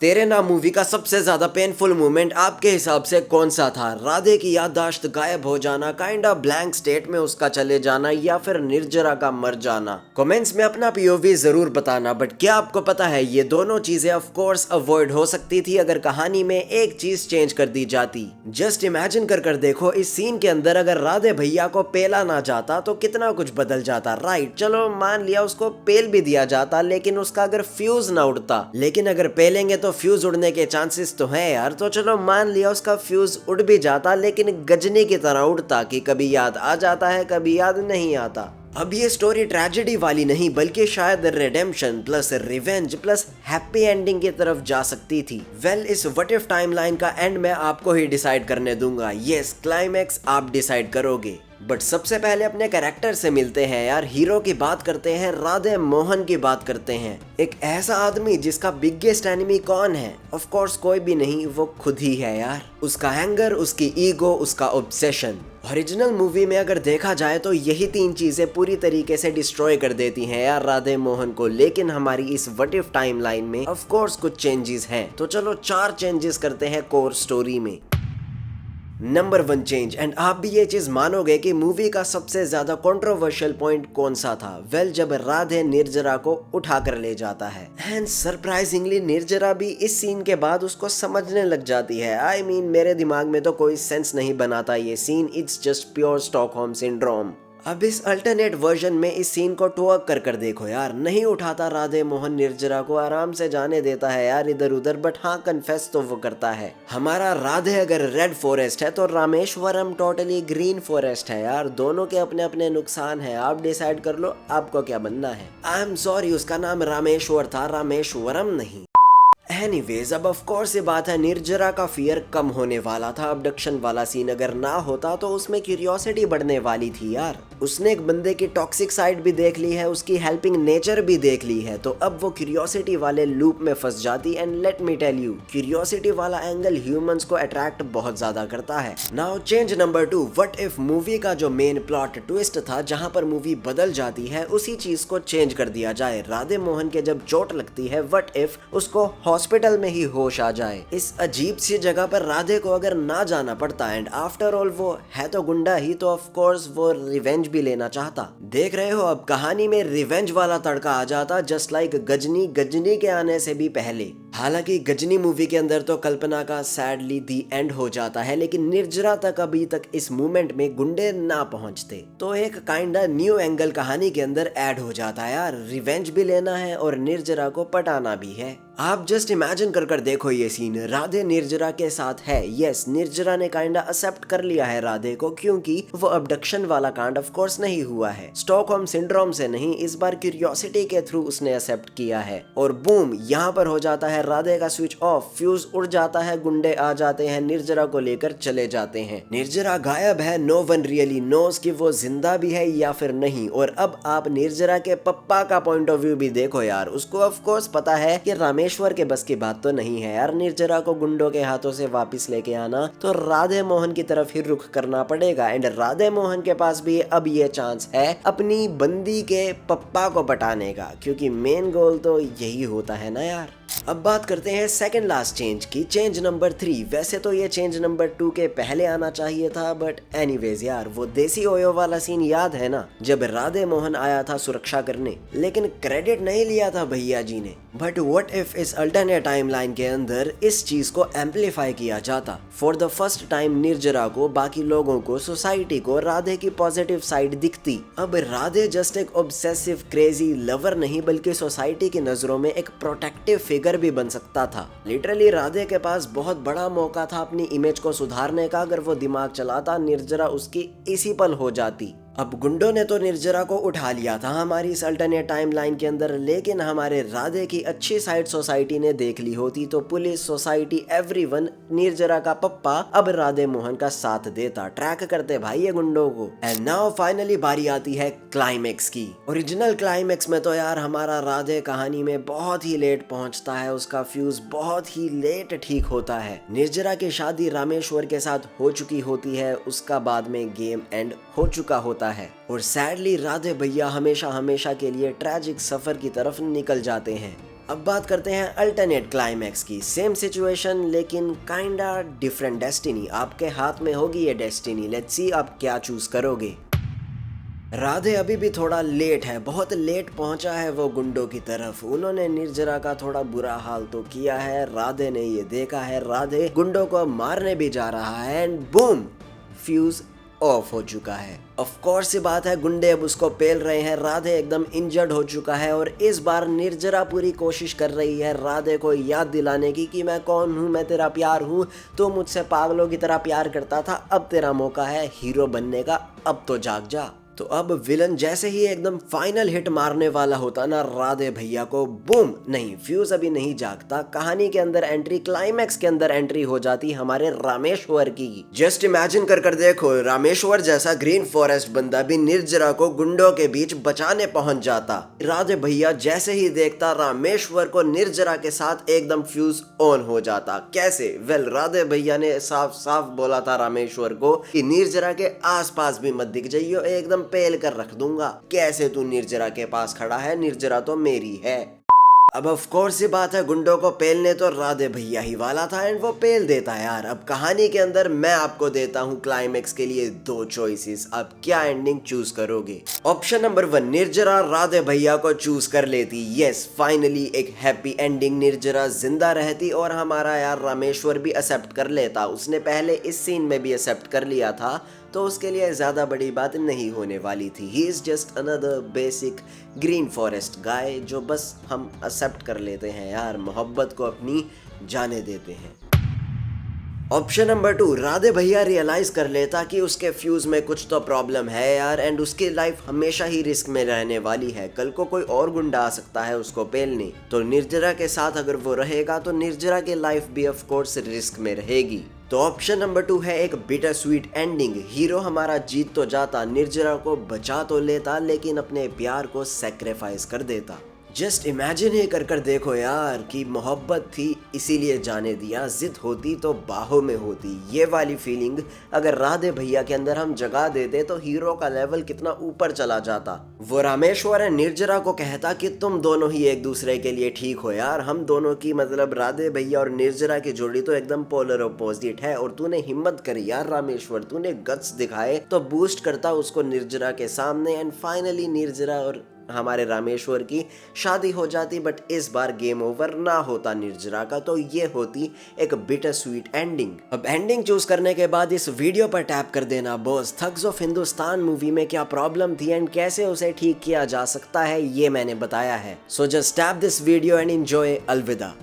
तेरे नाम मूवी का सबसे ज्यादा पेनफुल मोमेंट आपके हिसाब से कौन सा था? राधे की याददाश्त गायब हो जाना, काइंड ऑफ ब्लैंक स्टेट में उसका चले जाना, या फिर निर्जरा का मर जाना? कमेंट्स में अपना पीओवी जरूर बताना। बट क्या आपको पता है ये दोनों चीजें ऑफ कोर्स अवॉइड हो सकती थी अगर कहानी में एक चीज चेंज कर दी जाती। जस्ट इमेजिन कर देखो, इस सीन के अंदर अगर राधे भैया को पेला ना जाता तो कितना कुछ बदल जाता। राइट, चलो मान लिया उसको पेल भी दिया जाता, लेकिन उसका अगर फ्यूज ना उड़ता। लेकिन अगर पेलेंगे तो फ्यूज उड़ने के चांसेस तो हैं यार। तो चलो मान लिया उसका फ्यूज उड़ भी जाता, लेकिन गजनी की तरह उड़ता कि कभी याद आ जाता है, कभी याद नहीं आता। अब ये स्टोरी ट्रेजेडी वाली नहीं, बल्कि शायद redemption plus revenge plus happy ending की तरफ जा सकती थी। वेल, इस व्हाट इफ टाइमलाइन का एंड मैं आपको ही डिसाइड करने दूंगा। यस, क्लाइमैक्स आप डिसाइड करोगे। बट सबसे पहले अपने कैरेक्टर से मिलते हैं यार। हीरो की बात करते हैं, राधे मोहन की बात करते हैं। एक ऐसा आदमी जिसका बिगेस्ट एनिमी कौन है? ऑफ कोर्स कोई भी नहीं, वो खुद ही है यार। उसका एंगर, उसकी ईगो, उसका ऑब्सेशन। ओरिजिनल मूवी में अगर देखा जाए तो यही तीन चीजें पूरी तरीके से डिस्ट्रॉय कर देती हैं यार राधे मोहन को। लेकिन हमारी इस व्हाट इफ टाइमलाइन में ऑफ कोर्स कुछ चेंजेस हैं। तो चलो 4 चेंजेस करते हैं कोर स्टोरी में। नंबर 1 चेंज, एंड आप भी ये चीज मानोगे कि मूवी का सबसे ज्यादा कंट्रोवर्शियल पॉइंट कौन सा था? वेल, जब राधे निर्जरा को उठा कर ले जाता है एंड सरप्राइजिंगली निर्जरा भी इस सीन के बाद उसको समझने लग जाती है। आई मीन मेरे दिमाग में तो कोई सेंस नहीं बनाता ये scene. It's just pure Stockholm syndrome. अब इस अल्टरनेट वर्जन में इस सीन को टोअक कर देखो यार। नहीं उठाता राधे मोहन निर्जरा को, आराम से जाने देता है यार इधर उधर। बट हाँ, कन्फेस तो वो करता है। हमारा राधे अगर रेड फॉरेस्ट है तो रामेश्वरम टोटली ग्रीन फॉरेस्ट है यार। दोनों के अपने अपने नुकसान है। आप डिसाइड कर लो आपको क्या बनना है। आई एम सॉरी, उसका नाम रामेश्वर था, रामेश्वरम नहीं। एनीवेज, अब ऑफ कोर्स ये बात है, निर्जरा का फियर कम होने वाला था। अबडक्शन वाला सीन अगर ना होता तो उसमें क्यूरियोसिटी बढ़ने वाली थी यार। उसने एक बंदे की टॉक्सिक साइड भी देख ली है, उसकी हेल्पिंग नेचर भी देख ली है। तो अब वो क्यूरियोसिटी वाले लूप में फंस जाती। And let me tell you, curiosity वाला एंगल ह्यूमंस को अट्रैक्ट बहुत ज्यादा करता है। Now change number 2, what if movie का जो मेन प्लॉट ट्विस्ट था, जहां पर मूवी बदल जाती है, उसी चीज को चेंज कर दिया जाए। राधे मोहन के जब चोट लगती है, व्हाट इफ उसको हॉस्पिटल में ही होश आ जाए। इस अजीब सी जगह पर राधे को अगर ना जाना पड़ता। एंड आफ्टर ऑल वो है तो गुंडा ही, तो ऑफ कोर्स वो रिवेंज भी लेना चाहता। देख रहे हो, अब कहानी में रिवेंज वाला तड़का आ जाता, जस्ट लाइक गजनी। गजनी के आने से भी पहले। हालांकि गजनी मूवी के अंदर तो कल्पना का सैडली दी एंड हो जाता है, लेकिन निर्जरा तक अभी तक इस मूवमेंट में गुंडे ना पहुंचते। तो एक काइंडा न्यू एंगल कहानी के अंदर ऐड हो जाता है यार। रिवेंज भी लेना है और निर्जरा को पटाना भी है। आप जस्ट इमेजिन कर देखो ये सीन। राधे निर्जरा के साथ है। यस, निर्जरा ने काइंडा एक्सेप्ट कर लिया है राधे को, क्योंकि वो अबडक्शन वाला कांड ऑफ कोर्स नहीं हुआ है। स्टॉकहोम सिंड्रोम से नहीं, इस बार क्यूरियोसिटी के थ्रू उसने एक्सेप्ट किया है। और बूम, यहाँ पर हो जाता है राधे का स्विच ऑफ। फ्यूज उड़ जाता है, गुंडे आ जाते हैं, निर्जरा को लेकर चले जाते हैं। निर्जरा गायब है। नो वन रियली नोस कि वो जिंदा भी है या फिर नहीं। और अब आप निर्जरा के पप्पा का पॉइंट ऑफ व्यू भी देखो यार। उसको ऑफ कोर्स पता है कि रामेश्वर के बस की बात तो नहीं है यार निर्जरा को गुंडों के हाथों से वापस लेके आना। तो राधे मोहन की तरफ ही रुख करना पड़ेगा। एंड राधे मोहन के पास भी अब ये चांस है अपनी बंदी के पप्पा को पटाने का, क्योंकि मेन गोल तो यही होता है ना यार। अब बात करते हैं सेकंड लास्ट चेंज की, चेंज नंबर 3। वैसे तो ये चेंज नंबर 2 के पहले आना चाहिए था, बट एनीवेज यार, वो देसी ओयो वाला सीन याद है ना, जब राधे मोहन आया था सुरक्षा करने, लेकिन क्रेडिट नहीं लिया था भैया जी ने। बट व्हाट इफ इस अल्टरनेट टाइमलाइन के अंदर इस चीज को एम्पलीफाई किया जाता। फॉर द फर्स्ट टाइम निर्जरा को, बाकी लोगों को, सोसाइटी को राधे की पॉजिटिव साइड दिखती। अब राधे जस्ट एक ऑब्सेसिव क्रेजी लवर नहीं, बल्कि सोसाइटी की नजरों में एक प्रोटेक्टिव फिगर भी बन सकता था। लिटरली राधे के पास बहुत बड़ा मौका था अपनी इमेज को सुधारने का। अगर वो दिमाग चलाता, निर्जरा उसकी इसी पल हो जाती। अब गुंडों ने तो निर्जरा को उठा लिया था हमारी इस अल्टरनेट टाइमलाइन के अंदर, लेकिन हमारे राधे की अच्छी साइड सोसाइटी ने देख ली होती। तो पुलिस, सोसाइटी, एवरीवन, निर्जरा का पप्पा अब राधे मोहन का साथ देता, ट्रैक करते भाई ये गुंडों को। एंड नाउ फाइनली बारी आती है क्लाइमेक्स की। ओरिजिनल क्लाइमेक्स में तो यार हमारा राधे कहानी में बहुत ही लेट पहुंचता है। उसका फ्यूज बहुत ही लेट ठीक होता है। निर्जरा की शादी रामेश्वर के साथ हो चुकी होती है, उसका बाद में गेम एंड हो चुका होता है। और सैडली राधे भैया हमेशा हमेशा के लिए ट्रैजिक सफर की तरफ निकल जाते हैं। अब बात करते हैं अल्टरनेट क्लाइमैक्स की। सेम सिचुएशन लेकिन काइंडा डिफरेंट डेस्टिनी। आपके हाथ में होगी ये डेस्टिनी, लेट्स सी आप क्या चूज करोगे। राधे अभी भी थोड़ा लेट है, बहुत लेट पहुंचा है वो गुंडों की तरफ। उन्होंने निर्जरा का थोड़ा बुरा हाल तो किया है, राधे ने ये देखा है। राधे गुंडों को मारने भी जा रहा है एंड बूम, फ्यूज ऑफ हो चुका है। ऑफ कोर्स सी बात है, गुंडे अब उसको पेल रहे हैं। राधे एकदम इंजर्ड हो चुका है और इस बार निर्जरा पूरी कोशिश कर रही है राधे को याद दिलाने की कि मैं कौन हूँ, मैं तेरा प्यार हूँ, तो मुझसे पागलों की तरह प्यार करता था, अब तेरा मौका है हीरो बनने का, अब तो जाग जा। तो अब विलन जैसे ही एकदम फाइनल हिट मारने वाला होता ना राधे भैया को, बूम, नहीं, फ्यूज अभी नहीं जागता। कहानी के अंदर एंट्री, क्लाइमैक्स के अंदर एंट्री हो जाती हमारे रामेश्वर की। जस्ट इमेजिन कर देखो, रामेश्वर जैसा ग्रीन फॉरेस्ट बंदा भी निर्जरा को गुंडों के बीच बचाने पहुंच जाता। राधे भैया जैसे ही देखता रामेश्वर को निर्जरा के साथ, एकदम फ्यूज ऑन हो जाता। कैसे? वेल, राधे भैया ने साफ साफ बोला था रामेश्वर को कि निर्जरा के आसपास भी मत दिख जाइयो, एकदम पेल कर रख दूंगा। कैसे तू निर्जरा के पास खड़ा है? निर्जरा तो मेरी है। अब ऑफ कोर्स ये बात है, गुंडों को पेलने तो राधे भैया ही वाला था एंड वो पेल देता है यार। अब कहानी के अंदर मैं आपको देता हूँ क्लाइमेक्स के लिए दो चॉइसेस, अब क्या एंडिंग चूज करोगे? ऑप्शन नंबर 1, निर्जरा राधे भैया को चूज कर लेती। यस, फाइनली एक हैप्पी एंडिंग, निर्जरा जिंदा रहती और हमारा यार रामेश्वर भी एक्सेप्ट कर लेता। उसने पहले इस सीन में भी एक्सेप्ट कर लिया था, तो उसके लिए ज्यादा बड़ी बात नहीं होने वाली थी। He is just another basic green forest guy जो बस हम एक्सेप्ट कर लेते हैं यार, मोहब्बत को अपनी जाने देते हैं। ऑप्शन नंबर 2, राधे भैया रियलाइज कर लेता कि उसके फ्यूज में कुछ तो प्रॉब्लम है यार एंड उसकी लाइफ हमेशा ही रिस्क में रहने वाली है। कल को कोई और गुंडा आ सकता है उसको पेलने, तो निर्जरा के साथ अगर वो रहेगा तो निर्जरा की लाइफ भी ऑफ कोर्स रिस्क में रहेगी। तो ऑप्शन नंबर 2 है एक बिटर स्वीट एंडिंग। हीरो हमारा जीत तो जाता, निर्जरा को बचा तो लेता, लेकिन अपने प्यार को सैक्रिफाइस कर देता। जस्ट इमेजिन ही कर देखो यार कि मोहब्बत थी इसीलिए जाने दिया, जिद होती तो बाहों में होती। ये वाली फीलिंग अगर राधे भैया के अंदर हम जगा देते तो हीरो का लेवल कितना ऊपर चला जाता। वो रामेश्वर निर्जरा को कहता कि तुम दोनों ही एक दूसरे के लिए ठीक हो यार, हम दोनों की मतलब राधे भैया और निर्जरा की जोड़ी तो एकदम पोलर अपोजिट है, और तूने हिम्मत करी यार रामेश्वर, तूने गट्स दिखाए, तो बूस्ट करता उसको निर्जरा के सामने एंड फाइनली निर्जरा और हमारे रामेश्वर की शादी हो जाती। बट इस बार गेम ओवर ना होता निर्जरा का, तो ये होती एक बिटर स्वीट एंडिंग। अब एंडिंग चूज करने के बाद इस वीडियो पर टैप कर देना boss, thugs of Hindustan movie में क्या प्रॉब्लम थी एंड कैसे उसे ठीक किया जा सकता है ये मैंने बताया है। So just tap this video and enjoy. अलविदा।